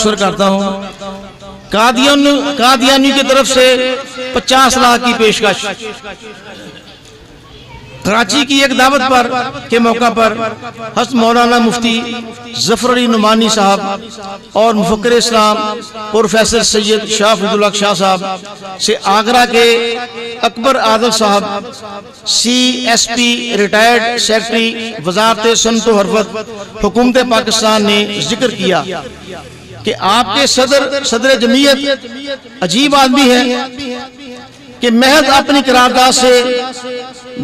शुक्र करता हूँ। कादियानी की तरफ से 50 लाख की पेशकश। कराची की एक दावत पर के मौका पर हज़रत मौलाना मुफ्ती ज़फ़र अली नुमानी साहब और मुफ़क्किर इस्लाम प्रोफेसर सैयद शाह फजलुल हक शाह साहब से आगरा के अकबर आदल साहब CSP रिटायर्ड सेक्रेटरी वज़ारत सनअत व हरफत हुकूमत पाकिस्तान ने जिक्र किया कि आपके सदर जमीयत अजीब आदमी है कि महज अपनी करारदाद से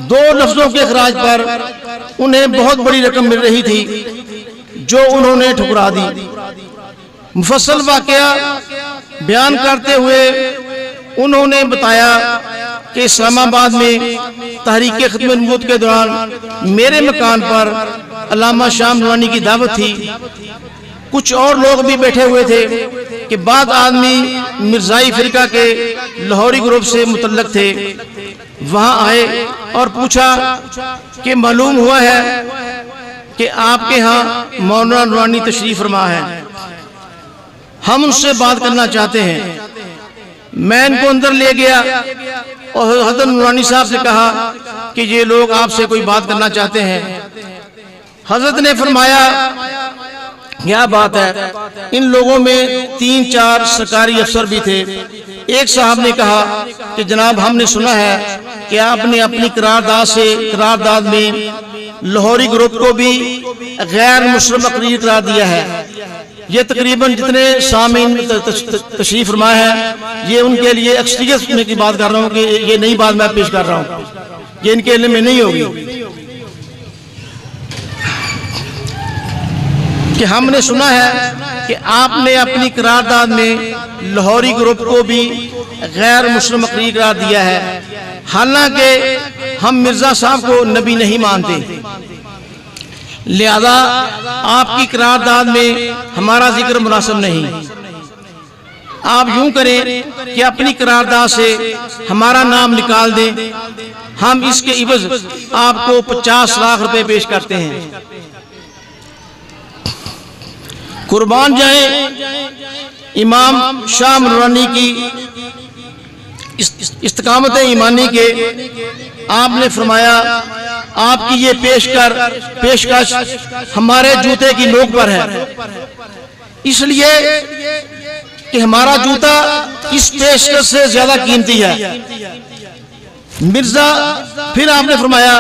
2 लफ्जों के खराज पर उन्हें बहुत बड़ी रकम मिल रही थी जो उन्होंने ठुकरा दी। मुफस्सल वाकया बयान करते हुए उन्होंने बताया कि इस्लामाबाद में तहरीक खिदमत नबूवत के दौरान मेरे मकान पर अल्लामा शाह नूरानी की दावत थी। कुछ और लोग भी बैठे हुए थे कि बाद आदमी मिर्जाई फिरका के लाहौरी ग्रुप से मुतल्लक थे। वहां आए और पूछा कि मालूम हुआ है कि आपके यहाँ मौलाना नूरानी तशरीफ फरमा है, हम उनसे बात करना चाहते हैं। मैं इनको अंदर ले गया और हज़रत नूरानी साहब से कहा कि ये लोग आपसे कोई बात करना चाहते हैं। हज़रत ने फरमाया क्या बात है। इन लोगों में 3-4 सरकारी अफसर भी थे। एक साहब ने कहा कि जनाब हमने सुना है कि आपने अपनी करारदाद में लाहौरी ग्रुप को भी गैर मुस्लिम अक़लीत करार दिया है। ये तकरीबन जितने सामीन तशरीफ फरमा है ये उनके लिए एक्सपीरियंस की बात कर रहा हूँ कि ये नई बात मैं पेश कर रहा हूँ, ये इनके इल्म में नहीं होगी कि हमने सुना है कि आपने अपनी करारदाद में लाहौरी ग्रुप को भी गैर मुस्लिम अक़लीत करार दिया है। हालांकि हम मिर्जा साहब को नबी नहीं मानते, लिहाजा आपकी करारदाद में हमारा जिक्र मुनासिब नहीं। आप यूं करें कि अपनी करारदाद से हमारा नाम निकाल दें, हम इसके इवज आपको 50 लाख रुपए पेश करते हैं। कुर्बान जाए इमाम शाह नूरानी की इस्तिकामत ईमानी के। आपने फरमाया आपकी ये पेशकश हमारे जूते की नोक पर है, इसलिए कि हमारा जूता इस पेशकश से ज्यादा कीमती है। मिर्जा फिर आपने फरमाया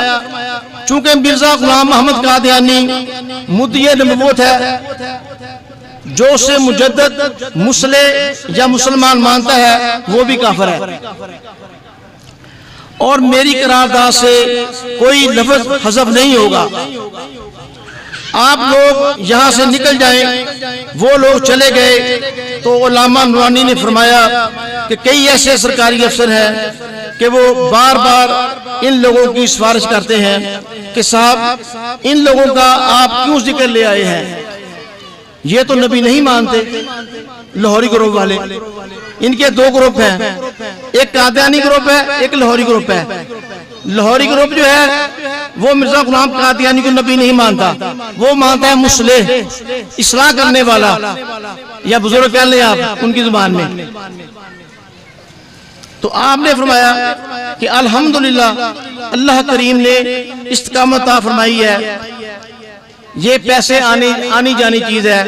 चूंकि मिर्जा गुलाम मोहम्मद कादियानी मुद्दे नबूवत है, जो उसे मुजद्दद मुसले या मुसलमान मानता है वो भी काफिर है और मेरी करारदाद से कोई लफ्ज हज़फ नहीं होगा। आप लोग यहाँ से निकल जाएं। वो लोग चले गए तो अल्लामा नूरानी ने फरमाया कि कई ऐसे सरकारी अफसर हैं कि वो बार बार इन लोगों की सिफारिश करते हैं कि साहब इन लोगों का आप क्यों जिक्र ले आए हैं, ये तो नबी नहीं मानते। लाहौरी ग्रुप वाले, इनके 2 ग्रुप हैं, एक कादियानी ग्रुप है, एक लाहौरी ग्रुप है। लाहौरी ग्रुप जो है वो मिर्जा गुलाम कादियानी को नबी नहीं मानता, वो मानता है मुस्लिह, इस्लाह करने वाला, या बुजुर्ग कह लें आप उनकी जुबान में। तो आपने फरमाया कि अल्हम्दुलिल्लाह अल्लाह करीम ने इस्तिकामत अता फरमाई है। ये पैसे आनी जानी चीज है,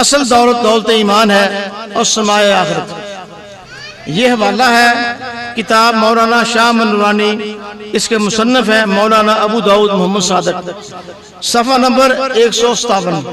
असल दौलत ईमान है और समाए आखिरत। ये हवाला है किताब मौलाना शाह नूरानी, इसके मुसन्नफ है मौलाना अबू दाऊद मोहम्मद सादिक, सफ़ा नंबर 157।